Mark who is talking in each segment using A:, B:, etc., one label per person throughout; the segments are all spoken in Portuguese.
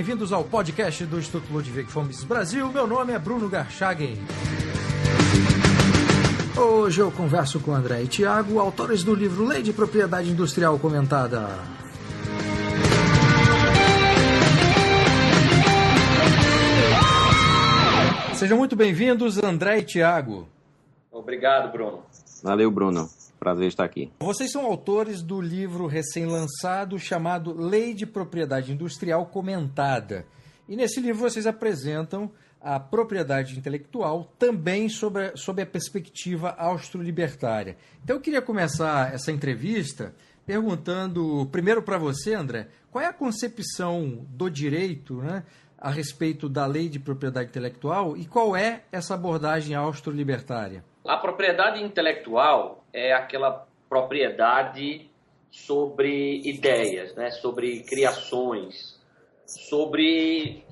A: bem-vindos ao podcast do Instituto Ludwig von Mises Brasil. Meu nome é Bruno Garchagen. Hoje eu converso com André e Tiago, autores do livro Lei de Propriedade Industrial Comentada. Sejam muito bem-vindos, André e Tiago.
B: Obrigado, Bruno.
C: Valeu, Bruno. Prazer estar aqui.
A: Vocês são autores do livro recém-lançado chamado Lei de Propriedade Industrial Comentada. E nesse livro vocês apresentam a propriedade intelectual também sob a perspectiva austro-libertária. Então eu queria começar essa entrevista perguntando primeiro para você, André, qual é a concepção do direito, né, a respeito da lei de propriedade intelectual e qual é essa abordagem austro-libertária?
B: A propriedade intelectual é aquela propriedade sobre ideias, né? Sobre criações, sobre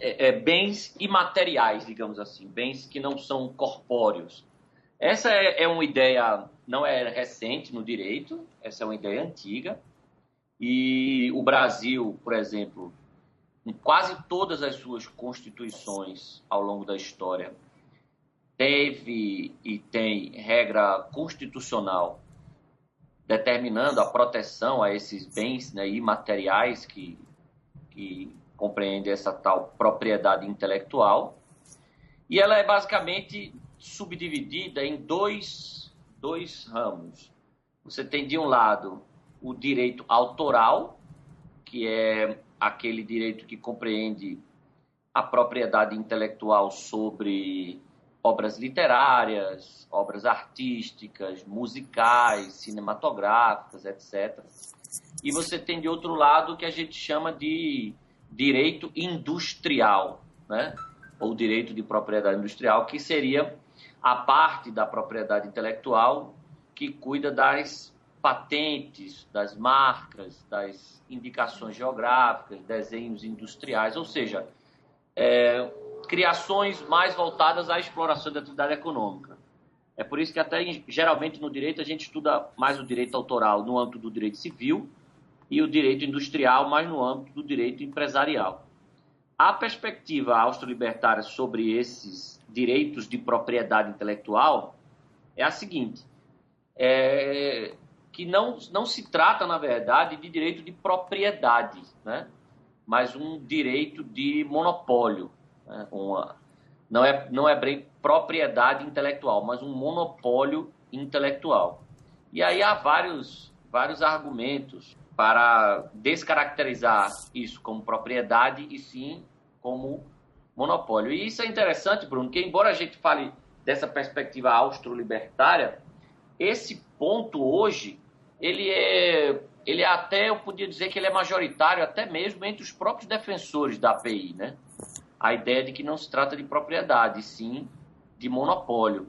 B: bens imateriais, digamos assim, bens que não são corpóreos. Essa é uma ideia, não é recente no direito, essa é uma ideia antiga. E o Brasil, por exemplo, em quase todas as suas constituições ao longo da história, teve e tem regra constitucional determinando a proteção a esses bens, né, imateriais que compreende essa tal propriedade intelectual. E ela é basicamente subdividida em dois ramos. Você tem, de um lado, o direito autoral, que é aquele direito que compreende a propriedade intelectual sobre obras literárias, obras artísticas, musicais, cinematográficas, etc. E você tem, de outro lado, o que a gente chama de direito industrial, né? Ou direito de propriedade industrial, que seria a parte da propriedade intelectual que cuida das patentes, das marcas, das indicações geográficas, desenhos industriais, ou seja, criações mais voltadas à exploração da atividade econômica. É por isso que até geralmente no direito a gente estuda mais o direito autoral no âmbito do direito civil e o direito industrial mais no âmbito do direito empresarial. A perspectiva austro-libertária sobre esses direitos de propriedade intelectual é a seguinte, que não se trata, na verdade, de direito de propriedade, né? Mas um direito de monopólio. Não é bem propriedade intelectual, mas um monopólio intelectual. E aí há vários argumentos para descaracterizar isso como propriedade e sim como monopólio. E isso é interessante, Bruno, que embora a gente fale dessa perspectiva austro-libertária, esse ponto hoje, ele é até, eu podia dizer que ele é majoritário até mesmo entre os próprios defensores da API, né? A ideia de que não se trata de propriedade, sim de monopólio.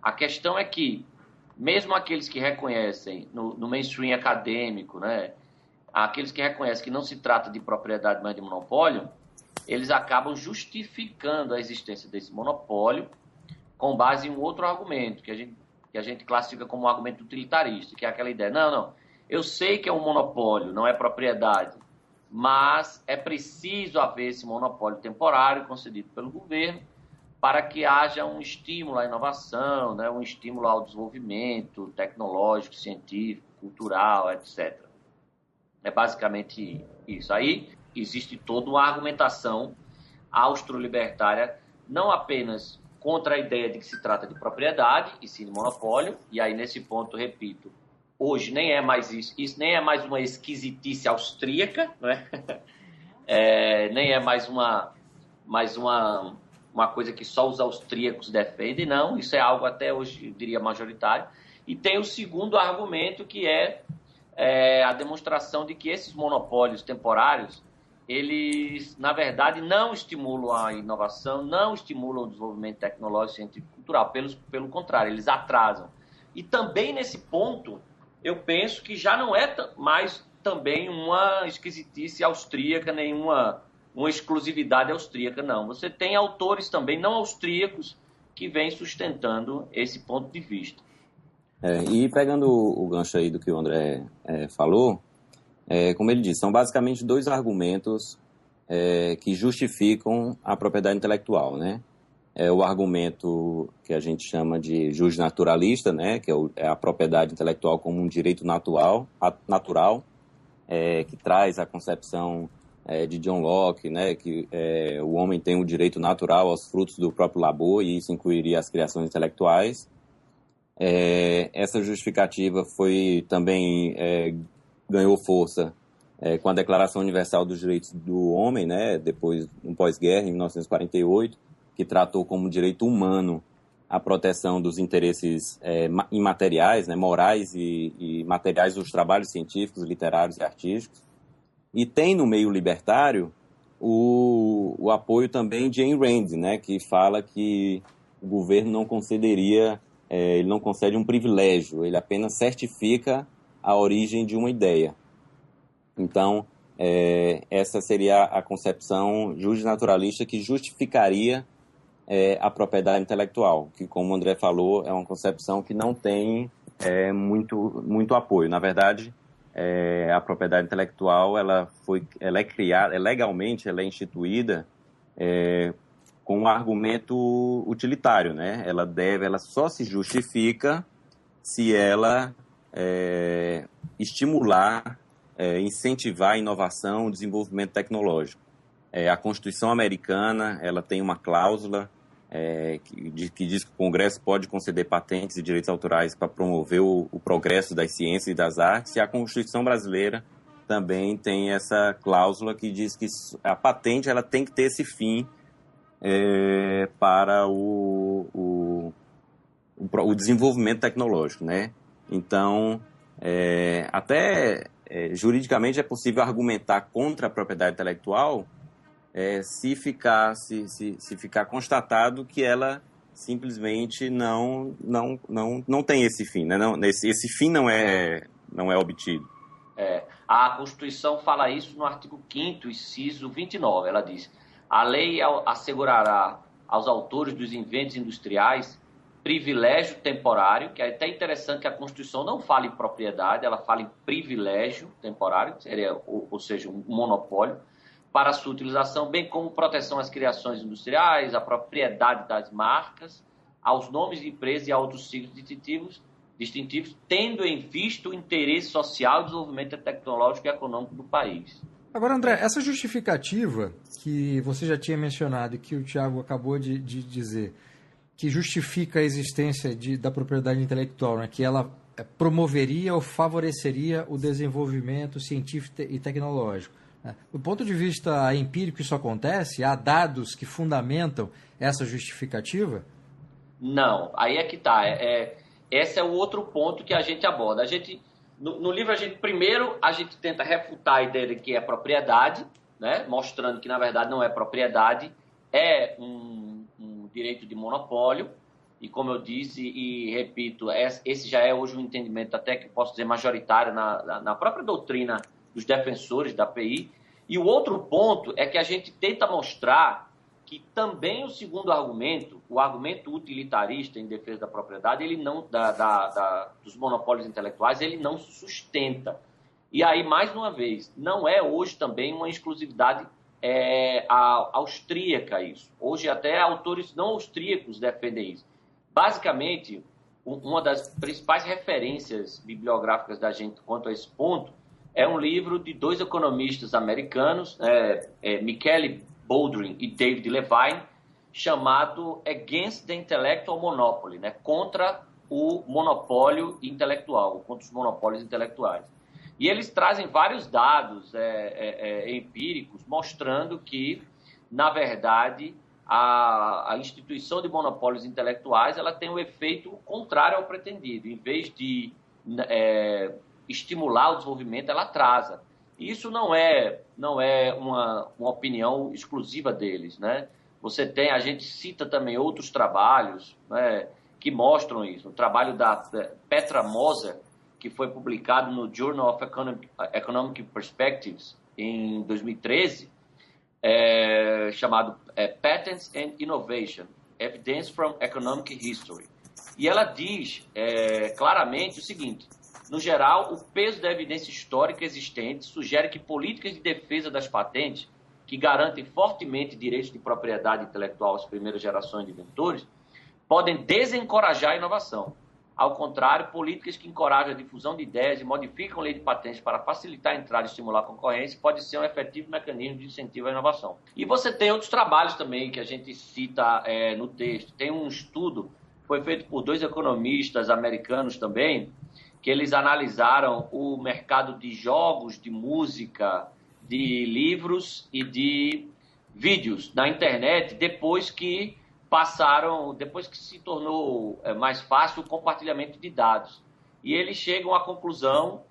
B: A questão é que, mesmo aqueles que reconhecem, no mainstream acadêmico, né, aqueles que reconhecem que não se trata de propriedade, mas de monopólio, eles acabam justificando a existência desse monopólio com base em um outro argumento, que a gente classifica como um argumento utilitarista, que é aquela ideia, não, eu sei que é um monopólio, não é propriedade, mas é preciso haver esse monopólio temporário concedido pelo governo para que haja um estímulo à inovação, né, um estímulo ao desenvolvimento tecnológico, científico, cultural, etc. É basicamente isso. Aí existe toda uma argumentação austro-libertária, não apenas contra a ideia de que se trata de propriedade e sim de monopólio, e aí nesse ponto, repito, hoje nem é mais isso nem é mais uma esquisitice austríaca, não é? Nem é mais uma coisa que só os austríacos defendem, não, isso é algo até hoje, eu diria, majoritário. E tem o segundo argumento, que é a demonstração de que esses monopólios temporários, eles, na verdade, não estimulam a inovação, não estimulam o desenvolvimento tecnológico, científico e cultural, pelo contrário, eles atrasam. E também nesse ponto, eu penso que já não é mais também uma esquisitice austríaca, nenhuma uma exclusividade austríaca, não. Você tem autores também não austríacos que vêm sustentando esse ponto de vista.
C: E pegando o gancho aí do que o André falou, como ele disse, são basicamente dois argumentos que justificam a propriedade intelectual, né? É o argumento que a gente chama de justnaturalista, né? Que é a propriedade intelectual como um direito natural, que traz a concepção de John Locke, né? Que o homem tem o direito natural aos frutos do próprio labor, e isso incluiria as criações intelectuais. Essa justificativa também ganhou força com a Declaração Universal dos Direitos do Homem, né? Depois, no pós-guerra, em 1948, que tratou como direito humano a proteção dos interesses imateriais, né, morais e materiais dos trabalhos científicos, literários e artísticos. E tem no meio libertário o apoio também de Ayn Rand, né, que fala que o governo não concederia, ele não concede um privilégio, ele apenas certifica a origem de uma ideia. Então, essa seria a concepção justnaturalista que justificaria a propriedade intelectual, que, como o André falou, é uma concepção que não tem muito apoio. Na verdade, a propriedade intelectual ela é criada, legalmente ela é instituída com um argumento utilitário, né? Ela só se justifica se ela estimular, incentivar a inovação, o desenvolvimento tecnológico. A Constituição americana ela tem uma cláusula que diz que o Congresso pode conceder patentes e direitos autorais para promover o progresso das ciências e das artes, e a Constituição brasileira também tem essa cláusula que diz que a patente ela tem que ter esse fim para o desenvolvimento tecnológico, né? Então, até juridicamente é possível argumentar contra a propriedade intelectual se ficar constatado que ela simplesmente não tem esse fim, né? Esse fim não é obtido.
B: A Constituição fala isso no artigo 5º, inciso 29. Ela diz: a lei assegurará aos autores dos inventos industriais privilégio temporário, que é até interessante que a Constituição não fala em propriedade, ela fala em privilégio temporário, seria, ou seja, um monopólio, para a sua utilização, bem como proteção às criações industriais, à propriedade das marcas, aos nomes de empresas e a outros signos distintivos, tendo em vista o interesse social e desenvolvimento tecnológico e econômico do país.
A: Agora, André, essa justificativa que você já tinha mencionado e que o Tiago acabou de dizer, que justifica a existência da propriedade intelectual, né, que ela promoveria ou favoreceria o desenvolvimento científico e tecnológico. Do ponto de vista empírico, isso acontece? Há dados que fundamentam essa justificativa?
B: Não, aí é que está. Esse é o outro ponto que a gente aborda. No livro, primeiro a gente tenta refutar a ideia de que é propriedade, né? Mostrando que, na verdade, não é propriedade, é um direito de monopólio. E, como eu disse e repito, esse já é hoje um entendimento até que posso dizer majoritário na própria doutrina dos defensores da PI. E o outro ponto é que a gente tenta mostrar que também o segundo argumento, o argumento utilitarista em defesa da propriedade, ele não dos monopólios intelectuais, ele não sustenta. E aí, mais uma vez, não é hoje também uma exclusividade austríaca isso. Hoje até autores não austríacos defendem isso. Basicamente, uma das principais referências bibliográficas da gente quanto a esse ponto é um livro de dois economistas americanos, Michele Boulding e David Levine, chamado Against the Intellectual Monopoly, né? Contra o monopólio intelectual, contra os monopólios intelectuais. E eles trazem vários dados empíricos mostrando que, na verdade, a instituição de monopólios intelectuais ela tem um efeito contrário ao pretendido. Em vez de estimular o desenvolvimento, ela atrasa. Isso não é uma opinião exclusiva deles, né? A gente cita também outros trabalhos, né, que mostram isso. O trabalho da Petra Moser, que foi publicado no Journal of Economic Perspectives em 2013, chamado Patents and Innovation, Evidence from Economic History. E ela diz claramente o seguinte: no geral, o peso da evidência histórica existente sugere que políticas de defesa das patentes, que garantem fortemente direitos de propriedade intelectual às primeiras gerações de inventores, podem desencorajar a inovação. Ao contrário, políticas que encorajam a difusão de ideias e modificam a lei de patentes para facilitar a entrada e estimular a concorrência pode ser um efetivo mecanismo de incentivo à inovação. E você tem outros trabalhos também que a gente cita no texto. Tem um estudo, foi feito por 2 economistas americanos também, que eles analisaram o mercado de jogos, de música, de livros e de vídeos na internet depois que se tornou mais fácil o compartilhamento de dados. E eles chegam à conclusão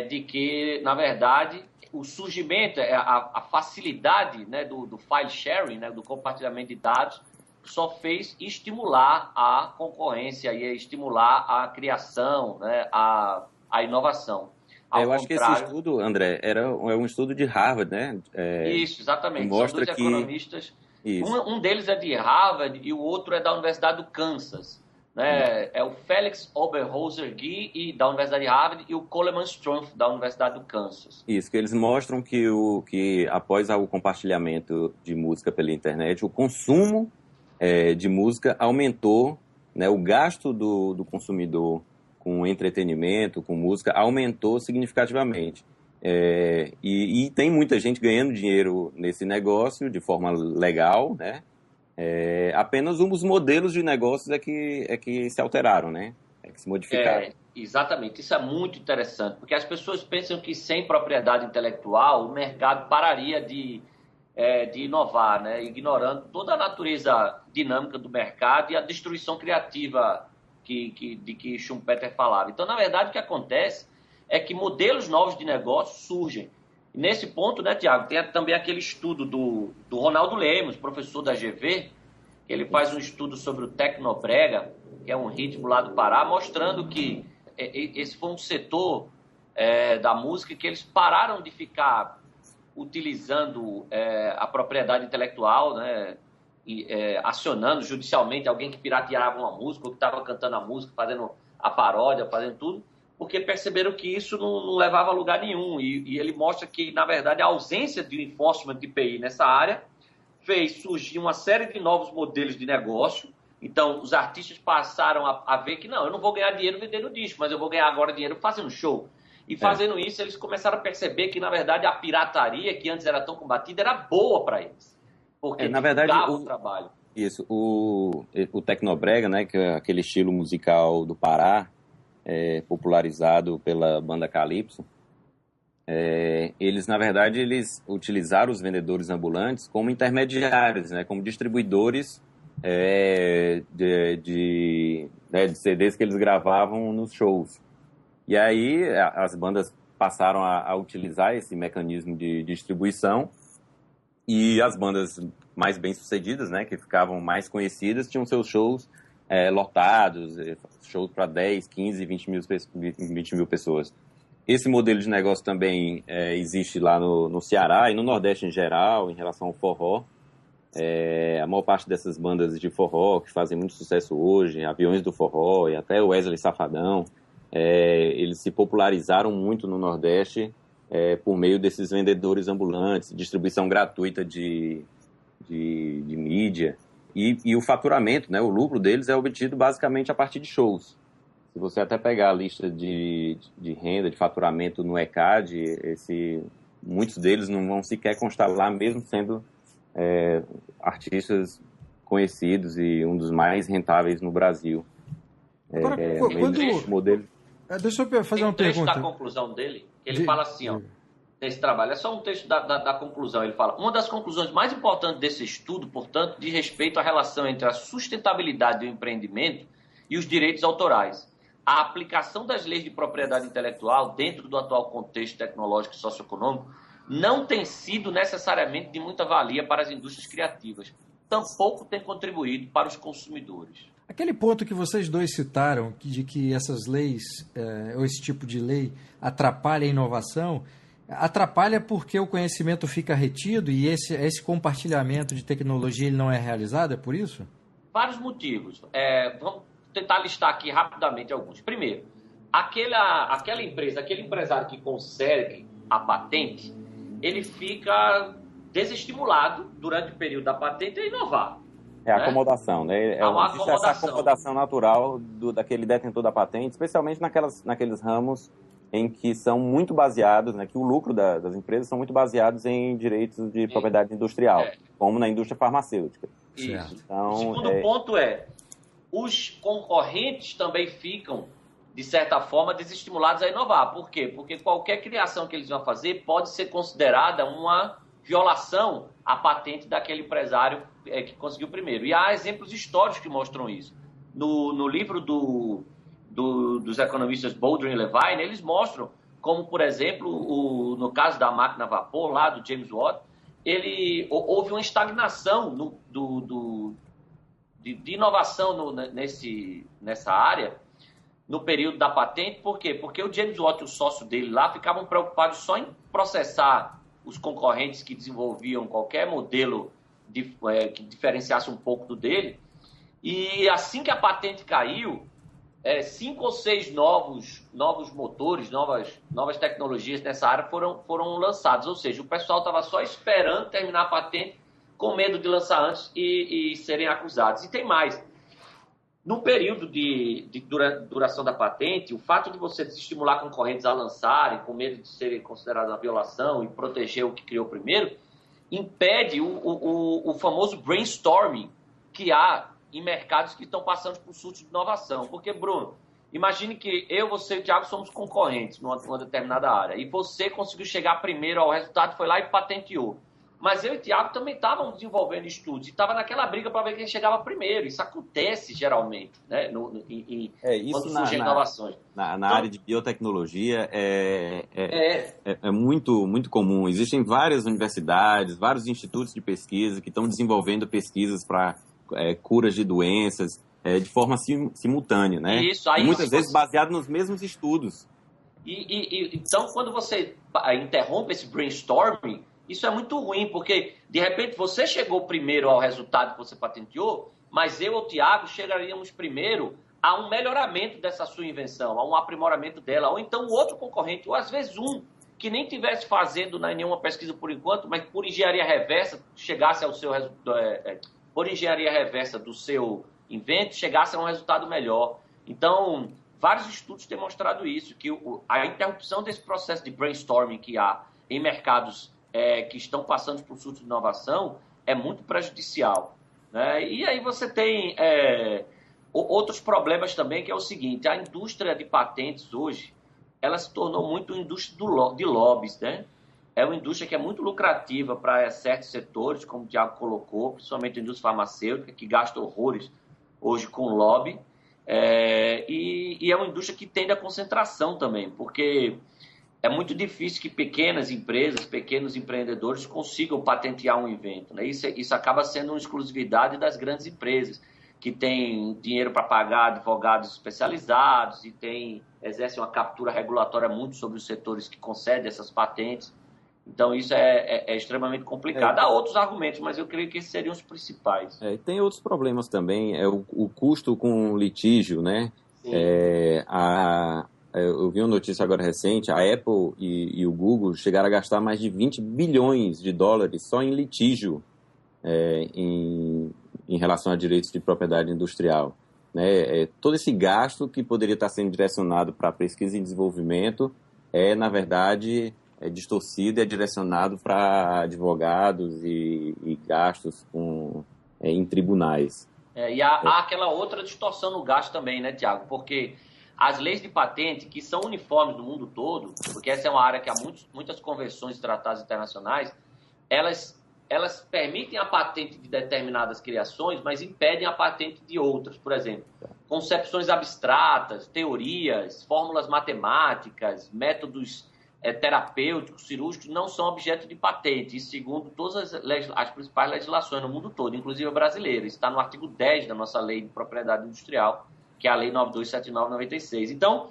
B: de que, na verdade, o surgimento, a facilidade, né, do file sharing, né, do compartilhamento de dados, só fez estimular a concorrência e estimular a criação, né, a inovação.
C: Eu acho que esse estudo, André, é um estudo de Harvard, né?
B: Isso, exatamente.
C: Mostra
B: São 2
C: que...
B: economistas. Um deles é de Harvard e o outro é da Universidade do Kansas. Né? É o Felix Oberholzer-Gee, da Universidade de Harvard, e o Coleman Strumpf, da Universidade do Kansas.
C: Isso, que eles mostram que após o compartilhamento de música pela internet, o consumo de música aumentou, né? O gasto do consumidor com entretenimento, com música, aumentou significativamente. E tem muita gente ganhando dinheiro nesse negócio de forma legal, né? Apenas os modelos de negócios é que se alteraram, né? Que se modificaram.
B: Exatamente, isso é muito interessante, porque as pessoas pensam que sem propriedade intelectual o mercado pararia de inovar, né? Ignorando toda a natureza dinâmica do mercado e a destruição criativa de que Schumpeter falava. Então, na verdade, o que acontece é que modelos novos de negócio surgem. E nesse ponto, né, Tiago, tem também aquele estudo do Ronaldo Lemos, professor da GV, que ele faz um estudo sobre o Tecnobrega, que é um ritmo lá do Pará, mostrando que esse foi um setor da música que eles pararam de ficar utilizando a propriedade intelectual, né, acionando judicialmente alguém que pirateava uma música, ou que estava cantando a música, fazendo a paródia, fazendo tudo, porque perceberam que isso não levava a lugar nenhum. E ele mostra que, na verdade, a ausência de enforcement de IPI nessa área fez surgir uma série de novos modelos de negócio. Então, os artistas passaram a ver que, não, eu não vou ganhar dinheiro vendendo disco, mas eu vou ganhar agora dinheiro fazendo show. E fazendo isso, eles começaram a perceber que, na verdade, a pirataria, que antes era tão combatida, era boa para eles. Porque
C: na verdade,
B: o trabalho.
C: Isso, o Tecnobrega, né, que é aquele estilo musical do Pará, popularizado pela banda Calypso, eles, na verdade, eles utilizaram os vendedores ambulantes como intermediários, né, como distribuidores de CDs que eles gravavam nos shows. E aí as bandas passaram a utilizar esse mecanismo de distribuição, e as bandas mais bem-sucedidas, né, que ficavam mais conhecidas, tinham seus shows lotados, shows para 10, 15, 20 mil pessoas. Esse modelo de negócio também existe lá no Ceará e no Nordeste em geral, em relação ao forró. A maior parte dessas bandas de forró que fazem muito sucesso hoje, Aviões do Forró e até o Wesley Safadão, eles se popularizaram muito no Nordeste por meio desses vendedores ambulantes, distribuição gratuita de mídia. E o faturamento, né, o lucro deles é obtido basicamente a partir de shows. Se você até pegar a lista de renda, de faturamento no ECAD, muitos deles não vão sequer constar lá, mesmo sendo artistas conhecidos e um dos mais rentáveis no Brasil.
A: Agora,
C: modelo...
A: Deixa eu fazer uma pergunta.
B: Da conclusão dele, ele fala assim, ó, desse trabalho, é só um texto da conclusão, ele fala: uma das conclusões mais importantes desse estudo, portanto, diz respeito à relação entre a sustentabilidade do empreendimento e os direitos autorais. A aplicação das leis de propriedade intelectual dentro do atual contexto tecnológico e socioeconômico não tem sido necessariamente de muita valia para as indústrias criativas, tampouco tem contribuído para os consumidores.
A: Aquele ponto que vocês dois citaram, de que essas leis, ou esse tipo de lei, atrapalha a inovação, atrapalha porque o conhecimento fica retido e esse compartilhamento de tecnologia ele não é realizado, é por isso?
B: Vários motivos. Vamos tentar listar aqui rapidamente alguns. Primeiro, aquela empresa, aquele empresário que consegue a patente, ele fica desestimulado durante o período da patente a inovar.
C: É a acomodação, né?
B: Existe
C: essa acomodação natural daquele detentor da patente, especialmente naqueles ramos em que são muito baseados, né, que o lucro das empresas são muito baseados em direitos de propriedade industrial, como na indústria farmacêutica.
B: Isso.
C: Então,
B: o segundo ponto os concorrentes também ficam, de certa forma, desestimulados a inovar. Por quê? Porque qualquer criação que eles vão fazer pode ser considerada uma violação à patente daquele empresário que conseguiu primeiro. E há exemplos históricos que mostram isso. No livro dos economistas Baldwin e Levine, eles mostram como, por exemplo, no caso da máquina a vapor, lá do James Watt, houve uma estagnação de inovação nessa área no período da patente. Por quê? Porque o James Watt e o sócio dele lá ficavam preocupados só em processar os concorrentes que desenvolviam qualquer modelo que diferenciasse um pouco do dele. E assim que a patente caiu, 5 ou 6 novos motores, novas tecnologias nessa área foram lançados. Ou seja, o pessoal estava só esperando terminar a patente com medo de lançar antes e serem acusados. E tem mais. No período de duração da patente, o fato de você desestimular concorrentes a lançarem com medo de serem considerados uma violação e proteger o que criou primeiro, impede o famoso brainstorming que há em mercados que estão passando por surtos de inovação. Porque, Bruno, imagine que você e o Thiago somos concorrentes numa determinada área e você conseguiu chegar primeiro ao resultado, foi lá e patenteou. Mas eu e o Thiago também estavam desenvolvendo estudos e estava naquela briga para ver quem chegava primeiro. Isso acontece geralmente, né? Quando surgem inovações.
C: Na área de biotecnologia é muito, muito comum. Existem várias universidades, vários institutos de pesquisa que estão desenvolvendo pesquisas para curas de doenças de forma simultânea, né?
B: Isso, aí,
C: e muitas vezes baseado nos mesmos estudos.
B: Então, quando você interrompe esse brainstorming, isso é muito ruim, porque, de repente, você chegou primeiro ao resultado que você patenteou, mas eu ou o Thiago chegaríamos primeiro a um melhoramento dessa sua invenção, a um aprimoramento dela, ou então o outro concorrente, ou às vezes que nem estivesse fazendo nenhuma pesquisa por enquanto, mas por engenharia reversa chegasse ao seu por engenharia reversa do seu invento, chegasse a um resultado melhor. Então, vários estudos têm mostrado isso, que a interrupção desse processo de brainstorming que há em mercados que estão passando por surto de inovação é muito prejudicial, né? E aí você tem outros problemas também, que é o seguinte: a indústria de patentes hoje, ela se tornou muito indústria de lobbies, né? É uma indústria que é muito lucrativa para certos setores, como o Thiago colocou, principalmente a indústria farmacêutica, que gasta horrores hoje com lobby, e é uma indústria que tende à concentração também, porque é muito difícil que pequenas empresas, pequenos empreendedores consigam patentear um invento, né? Isso acaba sendo uma exclusividade das grandes empresas, que têm dinheiro para pagar advogados especializados e exercem uma captura regulatória muito sobre os setores que concedem essas patentes. Então, isso é extremamente complicado. Há outros argumentos, mas eu creio que esses seriam os principais.
C: Tem outros problemas também. O custo com litígio, né? Eu vi uma notícia agora recente, a Apple e o Google chegaram a gastar mais de 20 bilhões de dólares só em litígio em relação a direitos de propriedade industrial, né? Todo esse gasto que poderia estar sendo direcionado para pesquisa e desenvolvimento na verdade, distorcido e é direcionado para advogados e gastos em tribunais.
B: E há aquela outra distorção no gasto também, né, Tiago? Porque as leis de patente, que são uniformes no mundo todo, porque essa é uma área que há muitas convenções e tratados internacionais, elas permitem a patente de determinadas criações, mas impedem a patente de outras. Por exemplo, concepções abstratas, teorias, fórmulas matemáticas, métodos terapêuticos, cirúrgicos, não são objeto de patente, segundo todas as principais legislações no mundo todo, inclusive a brasileira. Isso está no artigo 10 da nossa Lei de Propriedade Industrial, que é a Lei 9279/96. Então,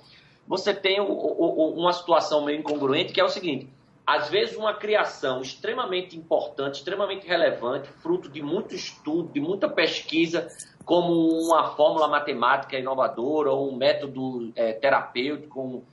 B: você tem uma situação meio incongruente, que é o seguinte: às vezes uma criação extremamente importante, extremamente relevante, fruto de muito estudo, de muita pesquisa, como uma fórmula matemática inovadora ou um método terapêutico,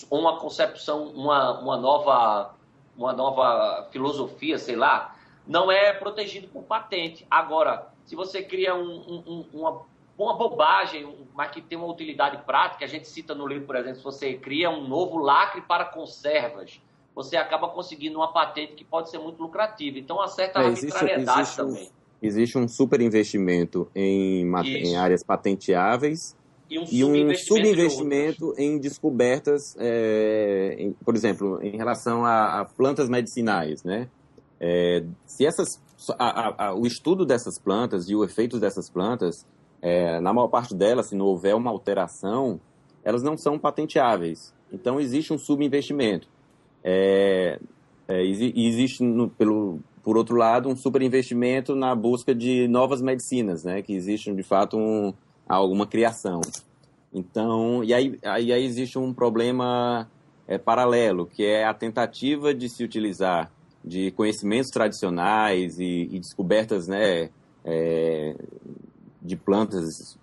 B: ou uma concepção, uma nova uma nova filosofia, sei lá, não é protegido por patente. Agora, se você cria uma bobagem, mas que tem uma utilidade prática, a gente cita no livro, por exemplo, se você cria um novo lacre para conservas, você acaba conseguindo uma patente que pode ser muito lucrativa. Então, uma certa arbitrariedade também.
C: Existe um superinvestimento em áreas patenteáveis e um subinvestimento em descobertas, por exemplo, em relação a plantas medicinais, né? O estudo dessas plantas e o efeito dessas plantas, na maior parte delas, se não houver uma alteração, elas não são patenteáveis. Então, existe um subinvestimento. Existe, por outro lado, um superinvestimento na busca de novas medicinas, né? Que existe, de fato, alguma criação. Então, e aí existe um problema paralelo, que é a tentativa de se utilizar de conhecimentos tradicionais e descobertas, né, de plantas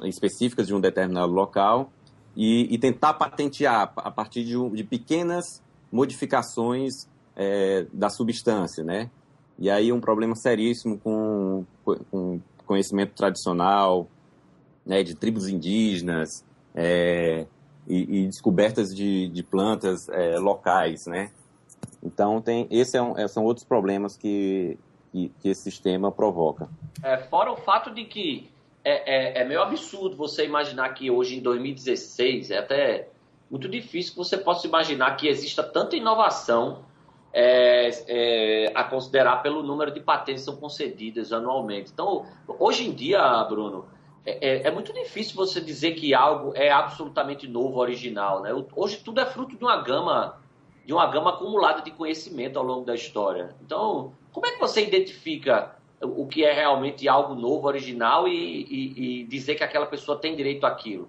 C: específicas de um determinado local e tentar patentear a partir de pequenas modificações da substância, né? E aí um problema seríssimo com conhecimento tradicional, né, de tribos indígenas e descobertas de plantas locais, né? Então, são outros problemas que esse sistema provoca.
B: Fora o fato de que é meio absurdo você imaginar que hoje, em 2016, é até muito difícil que você possa imaginar que exista tanta inovação a considerar pelo número de patentes que são concedidas anualmente. Então, hoje em dia, Bruno, é muito difícil você dizer que algo é absolutamente novo, original, né? Hoje tudo é fruto de uma gama acumulada de conhecimento ao longo da história. Então, como é que você identifica o que é realmente algo novo, original e dizer que aquela pessoa tem direito àquilo?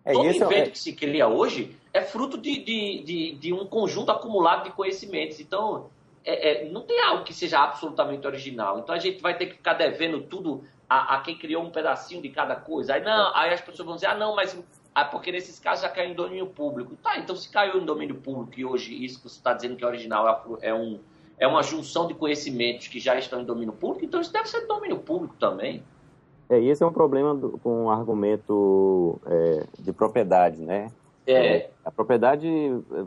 B: Todo invento que se cria hoje é fruto de um conjunto acumulado de conhecimentos. Então, não tem algo que seja absolutamente original. Então, a gente vai ter que ficar devendo tudo a quem criou um pedacinho de cada coisa. Aí as pessoas vão dizer, mas... porque nesses casos já caiu em domínio público. Tá, então se caiu em domínio público e hoje isso que você está dizendo que é original é uma junção de conhecimentos que já estão em domínio público, então isso deve ser de domínio público também.
C: E esse é um problema com o argumento de propriedade, né? A propriedade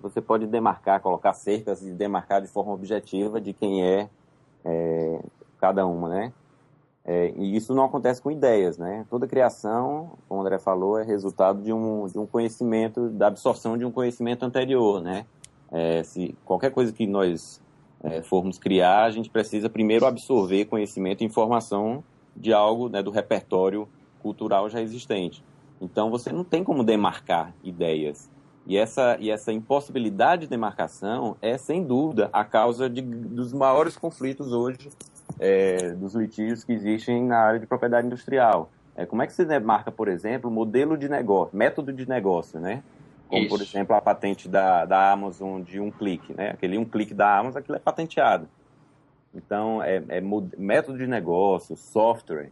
C: você pode demarcar, colocar cercas e demarcar de forma objetiva de quem é cada uma, né? E isso não acontece com ideias, né? Toda criação, como o André falou, é resultado de um conhecimento, da absorção de um conhecimento anterior, né? Se qualquer coisa que nós formos criar, a gente precisa primeiro absorver conhecimento e informação de algo, né, do repertório cultural já existente. Então, você não tem como demarcar ideias. E essa impossibilidade de demarcação é, sem dúvida, a causa dos maiores conflitos hoje, dos litígios que existem na área de propriedade industrial. Como é que se demarca, por exemplo, modelo de negócio, método de negócio, né? Como, por exemplo, a patente da Amazon de um clique, né? Aquele um clique da Amazon, aquilo é patenteado. Então, método de negócio, software,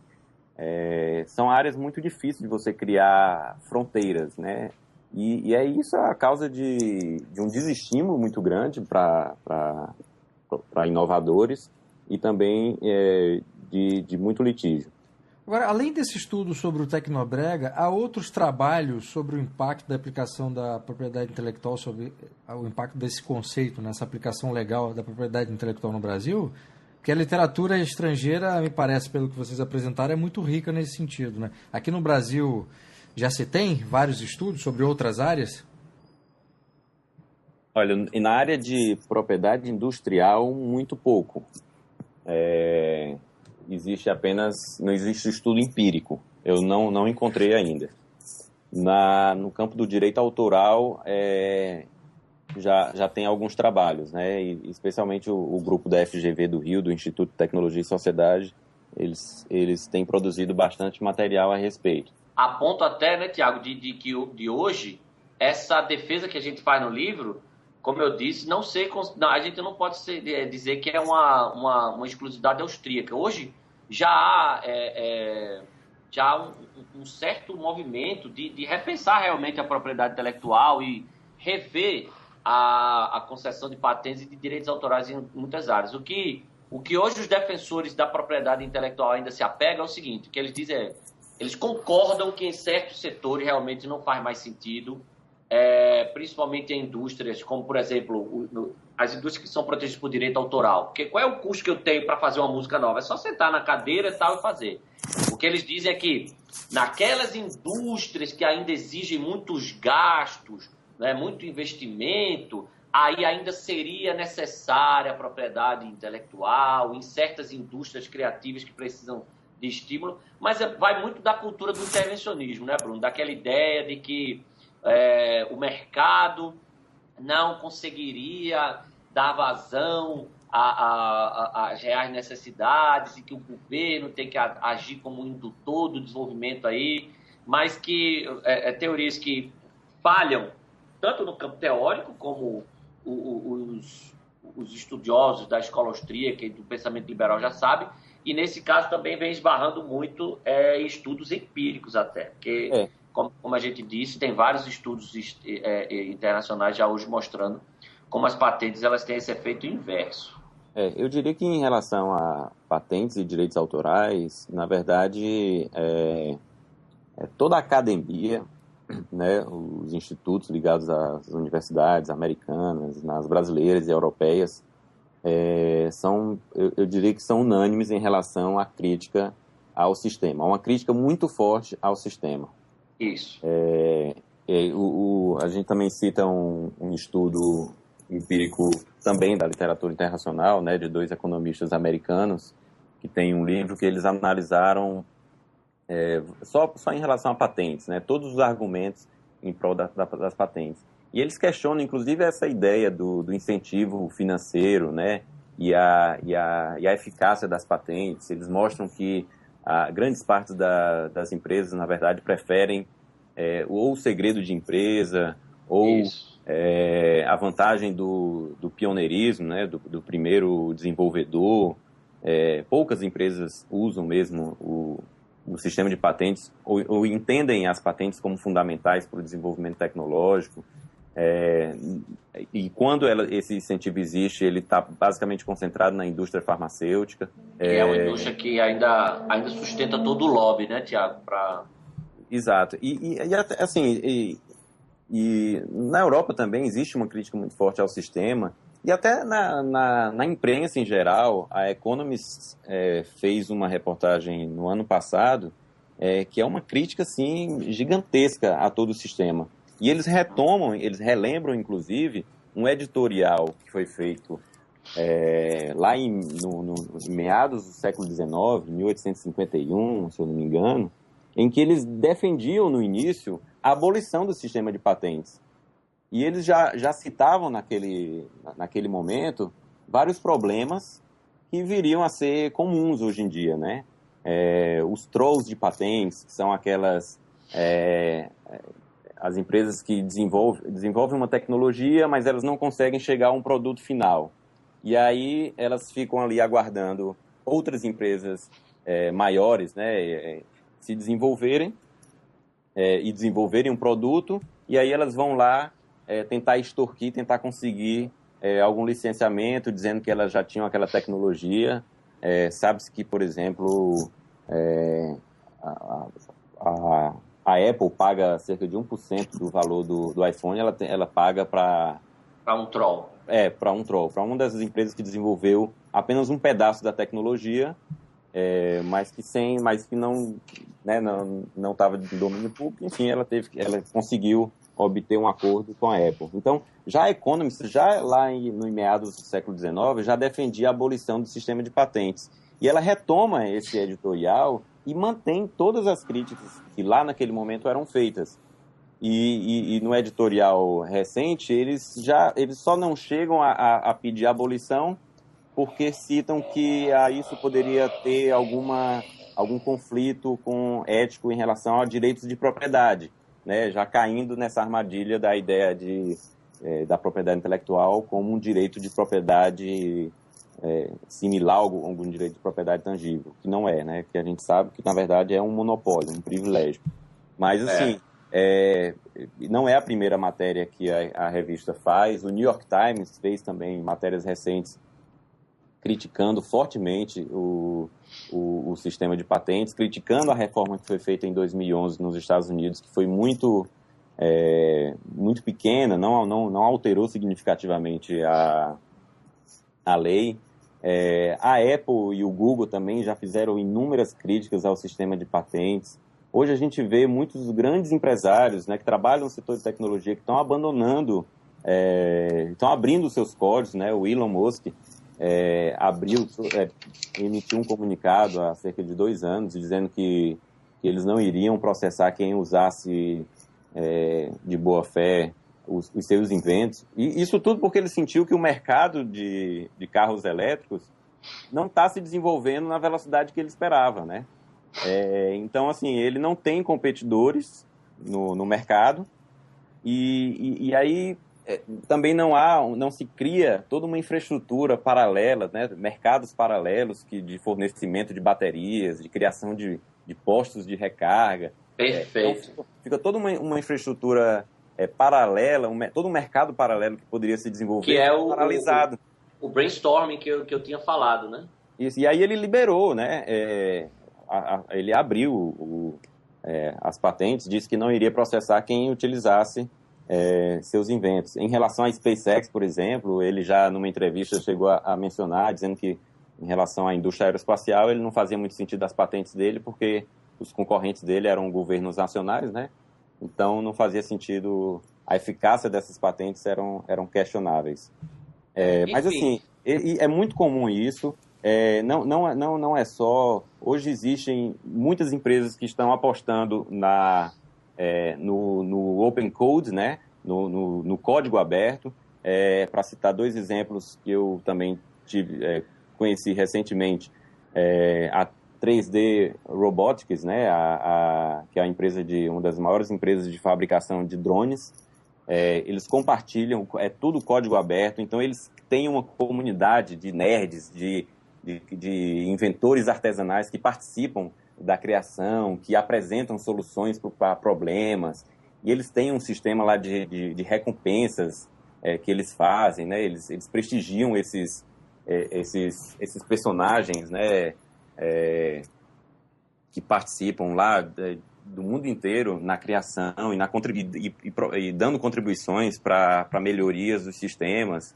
C: são áreas muito difíceis de você criar fronteiras, né? E é isso a causa de um desestímulo muito grande para inovadores e também de muito litígio.
A: Agora, além desse estudo sobre o Tecnobrega, há outros trabalhos sobre o impacto da aplicação da propriedade intelectual, sobre o impacto desse conceito, nessa aplicação legal da propriedade intelectual no Brasil? Porque a literatura estrangeira, me parece, pelo que vocês apresentaram, é muito rica nesse sentido, né? Aqui no Brasil já se tem vários estudos sobre outras áreas?
C: Olha, na área de propriedade industrial, muito pouco. Não existe estudo empírico. Eu não encontrei ainda. No campo do direito autoral, já tem alguns trabalhos, né? E especialmente o grupo da FGV do Rio, do Instituto de Tecnologia e Sociedade, eles têm produzido bastante material a respeito.
B: A ponto até, né, Tiago, de hoje, essa defesa que a gente faz no livro, como eu disse, a gente não pode dizer que é uma exclusividade austríaca. Hoje já há um certo movimento de repensar realmente a propriedade intelectual e rever a concessão de patentes e de direitos autorais em muitas áreas. O que hoje os defensores da propriedade intelectual ainda se apegam é o seguinte, que eles dizem eles concordam que em certos setores realmente não faz mais sentido, principalmente em indústrias, como, por exemplo, as indústrias que são protegidas por direito autoral. Porque qual é o custo que eu tenho para fazer uma música nova? É só sentar na cadeira e tal e fazer. O que eles dizem é que naquelas indústrias que ainda exigem muitos gastos, né, muito investimento, aí ainda seria necessária a propriedade intelectual em certas indústrias criativas que precisam de estímulo, mas vai muito da cultura do intervencionismo, né, Bruno? Daquela ideia de que o mercado não conseguiria dar vazão às reais necessidades e que o governo tem que agir como um indutor do desenvolvimento aí, mas que teorias que falham tanto no campo teórico como os estudiosos da escola austríaca e do pensamento liberal já sabem, e nesse caso também vem esbarrando muito em estudos empíricos até, porque, como a gente disse, tem vários estudos internacionais já hoje mostrando como as patentes elas têm esse efeito inverso.
C: Eu diria que em relação a patentes e direitos autorais, na verdade, toda a academia, né, os institutos ligados às universidades americanas, nas brasileiras e europeias, eu diria que são unânimes em relação à crítica ao sistema, uma crítica muito forte ao sistema.
B: Isso.
C: A gente também cita um estudo empírico também da literatura internacional, né, de 2 economistas americanos, que tem um livro que eles analisaram só em relação a patentes, né, todos os argumentos em prol das patentes. E eles questionam, inclusive, essa ideia do incentivo financeiro, né, e a eficácia das patentes. Eles mostram que grandes partes das empresas, na verdade, preferem ou o segredo de empresa, ou a vantagem do pioneirismo, né, do primeiro desenvolvedor. Poucas empresas usam mesmo o sistema de patentes ou entendem as patentes como fundamentais para o desenvolvimento tecnológico. E quando esse incentivo existe, ele está basicamente concentrado na indústria farmacêutica.
B: Que é uma indústria que ainda sustenta todo o lobby, né, Tiago?
C: Exato. E na Europa também existe uma crítica muito forte ao sistema. E até na imprensa em geral, a Economist fez uma reportagem no ano passado que é uma crítica assim, gigantesca a todo o sistema. E eles relembram, inclusive, um editorial que foi feito lá em meados do século XIX, 1851, se eu não me engano, em que eles defendiam, no início, a abolição do sistema de patentes. E eles já citavam, naquele momento, vários problemas que viriam a ser comuns hoje em dia, né? Os trolls de patentes, que são aquelas... as empresas que desenvolvem uma tecnologia, mas elas não conseguem chegar a um produto final. E aí elas ficam ali aguardando outras empresas maiores, né, se desenvolverem e desenvolverem um produto, e aí elas vão lá tentar extorquir, tentar conseguir algum licenciamento, dizendo que elas já tinham aquela tecnologia. Sabe-se que, por exemplo, a Apple paga cerca de 1% do valor do iPhone, ela paga para
B: um troll.
C: Para um troll, para uma dessas empresas que desenvolveu apenas um pedaço da tecnologia, mas que não estava de domínio público. Enfim, ela conseguiu obter um acordo com a Apple. Então, já a Economist, lá no meados do século XIX, já defendia a abolição do sistema de patentes. E ela retoma esse editorial e mantém todas as críticas que lá naquele momento eram feitas. E no editorial recente, eles só não chegam a pedir abolição porque citam que isso poderia ter algum conflito ético em relação a direitos de propriedade, né? Já caindo nessa armadilha da ideia da propriedade intelectual como um direito de propriedade similar a algum direito de propriedade tangível, que não é, né? Que a gente sabe que, na verdade, é um monopólio, um privilégio. Mas, assim, não é a primeira matéria que a revista faz. O New York Times fez também matérias recentes criticando fortemente o sistema de patentes, criticando a reforma que foi feita em 2011 nos Estados Unidos, que foi muito pequena, não alterou significativamente a lei. A Apple e o Google também já fizeram inúmeras críticas ao sistema de patentes. Hoje a gente vê muitos grandes empresários, né, que trabalham no setor de tecnologia, que estão abandonando, estão abrindo seus códigos, né? O Elon Musk emitiu um comunicado há cerca de 2 anos dizendo que eles não iriam processar quem usasse de boa fé os seus inventos. E isso tudo porque ele sentiu que o mercado de carros elétricos não está se desenvolvendo na velocidade que ele esperava, né? Então, assim, ele não tem competidores no mercado e aí também não se cria toda uma infraestrutura paralela, né? Mercados paralelos de fornecimento de baterias, de criação de postos de recarga.
B: Perfeito.
C: Então, fica toda uma infraestrutura paralela, todo um mercado paralelo que poderia se desenvolver,
B: que é
C: paralisado.
B: O brainstorming que eu tinha falado, né?
C: Isso, e aí ele liberou, né? Ele abriu as patentes, disse que não iria processar quem utilizasse seus inventos. Em relação à SpaceX, por exemplo, ele já numa entrevista chegou a mencionar, dizendo que em relação à indústria aeroespacial ele não fazia muito sentido as patentes dele, porque os concorrentes dele eram governos nacionais, né? Então não fazia sentido, a eficácia dessas patentes eram questionáveis. Mas assim, é muito comum isso. Não é só. Hoje existem muitas empresas que estão apostando no Open Code, né? no código aberto. Para citar 2 exemplos que eu também conheci recentemente, a 3D Robotics, né? Que é a empresa uma das maiores empresas de fabricação de drones. Eles compartilham, tudo código aberto, então eles têm uma comunidade de nerds, de inventores artesanais que participam da criação, que apresentam soluções para problemas, e eles têm um sistema lá de recompensas que eles fazem, né? Eles prestigiam esses personagens, né? Que participam lá do mundo inteiro na criação e dando contribuições para melhorias dos sistemas.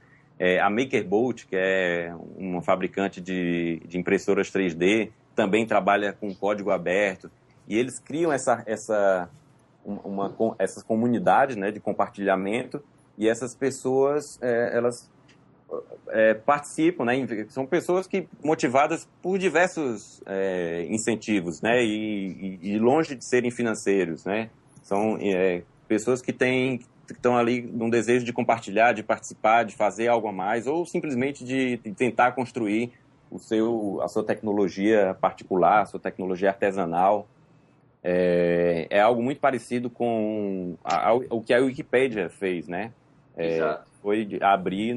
C: A MakerBot, que é uma fabricante de impressoras 3D, também trabalha com código aberto, e eles criam essa comunidade, né, de compartilhamento, e essas pessoas elas participam, né? São pessoas motivadas por diversos incentivos, né? E longe de serem financeiros, né? São pessoas que estão ali num desejo de compartilhar, de participar, de fazer algo a mais, ou simplesmente de tentar construir a sua tecnologia particular, a sua tecnologia artesanal. É algo muito parecido com o que a Wikipédia fez, né? Foi abrir,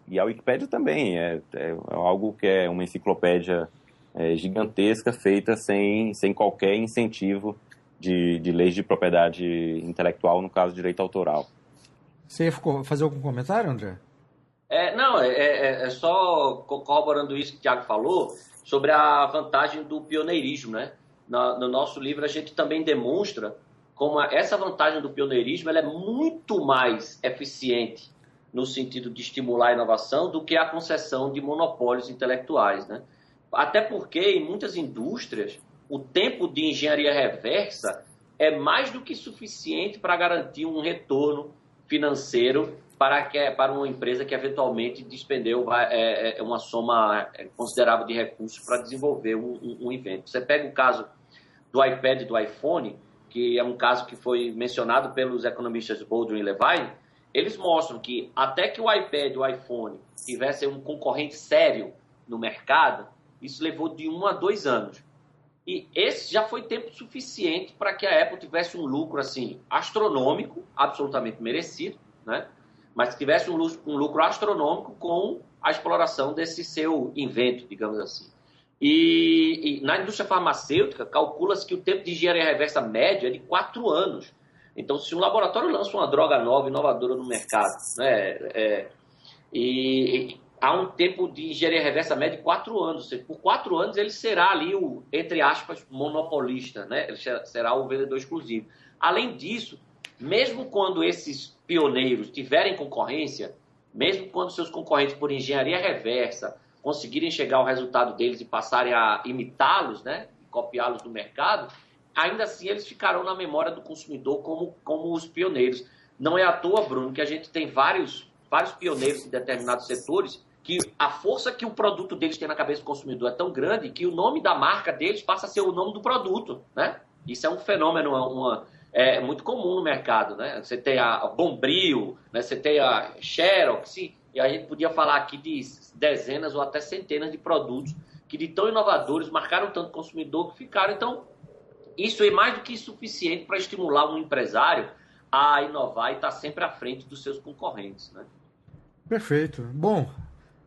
C: e a Wikipédia também é algo que é uma enciclopédia gigantesca, feita sem qualquer incentivo de leis de propriedade intelectual, no caso, direito autoral.
A: Você ia fazer algum comentário, André?
B: Só corroborando isso que o Thiago falou, sobre a vantagem do pioneirismo, né? No nosso livro a gente também demonstra como essa vantagem do pioneirismo ela é muito mais eficiente no sentido de estimular a inovação do que a concessão de monopólios intelectuais, né? Até porque em muitas indústrias o tempo de engenharia reversa é mais do que suficiente para garantir um retorno financeiro para uma empresa que eventualmente despendeu uma soma considerável de recursos para desenvolver um invento. Você pega o caso do iPad e do iPhone, que é um caso que foi mencionado pelos economistas Boldrin e Levine. Eles mostram que até que o iPad e o iPhone tivessem um concorrente sério no mercado, isso levou de 1 a 2 anos. E esse já foi tempo suficiente para que a Apple tivesse um lucro assim, astronômico, absolutamente merecido, né? Mas que tivesse um lucro astronômico com a exploração desse seu invento, digamos assim. E na indústria farmacêutica, calcula-se que o tempo de engenharia reversa médio é de 4 anos. Então, se um laboratório lança uma droga nova, inovadora no mercado, né, e há um tempo de engenharia reversa média de 4 anos. Ou seja, por 4 anos ele será ali o, entre aspas, monopolista, né? Ele será o vendedor exclusivo. Além disso, mesmo quando esses pioneiros tiverem concorrência, mesmo quando seus concorrentes por engenharia reversa conseguirem chegar ao resultado deles e passarem a imitá-los, né? Copiá-los no mercado, ainda assim eles ficarão na memória do consumidor como os pioneiros. Não é à toa, Bruno, que a gente tem vários pioneiros em determinados setores que a força que o produto deles tem na cabeça do consumidor é tão grande que o nome da marca deles passa a ser o nome do produto, né? Isso é um fenômeno muito comum no mercado, né? Você tem a Bombril, né? Você tem a Xerox, e a gente podia falar aqui de dezenas ou até centenas de produtos que de tão inovadores marcaram tanto o consumidor que ficaram. Então, isso é mais do que suficiente para estimular um empresário a inovar e estar sempre à frente dos seus concorrentes, né?
A: Perfeito. Bom,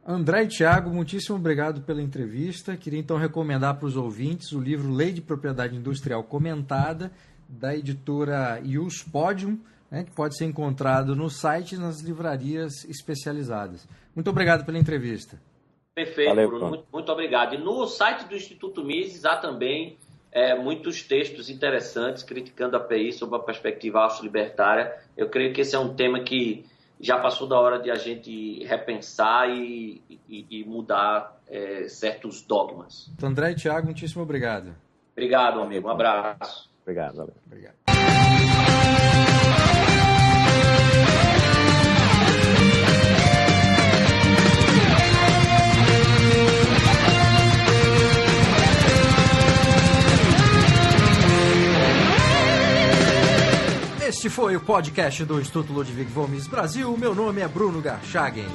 A: André e Thiago, muitíssimo obrigado pela entrevista. Queria então recomendar para os ouvintes o livro Lei de Propriedade Industrial Comentada, da editora Ius Podium, né, que pode ser encontrado no site e nas livrarias especializadas. Muito obrigado pela entrevista.
B: Perfeito, valeu, Bruno. Muito obrigado. E no site do Instituto Mises há também muitos textos interessantes criticando a API sob a perspectiva austro-libertária. Eu creio que esse é um tema que já passou da hora de a gente repensar e mudar certos dogmas.
A: Então, André e Thiago, muitíssimo obrigado.
B: Obrigado, amigo. Um abraço.
C: Obrigado, valeu.
A: Obrigado. Este foi o podcast do Instituto Ludwig von Mises Brasil. Meu nome é Bruno Garchagen.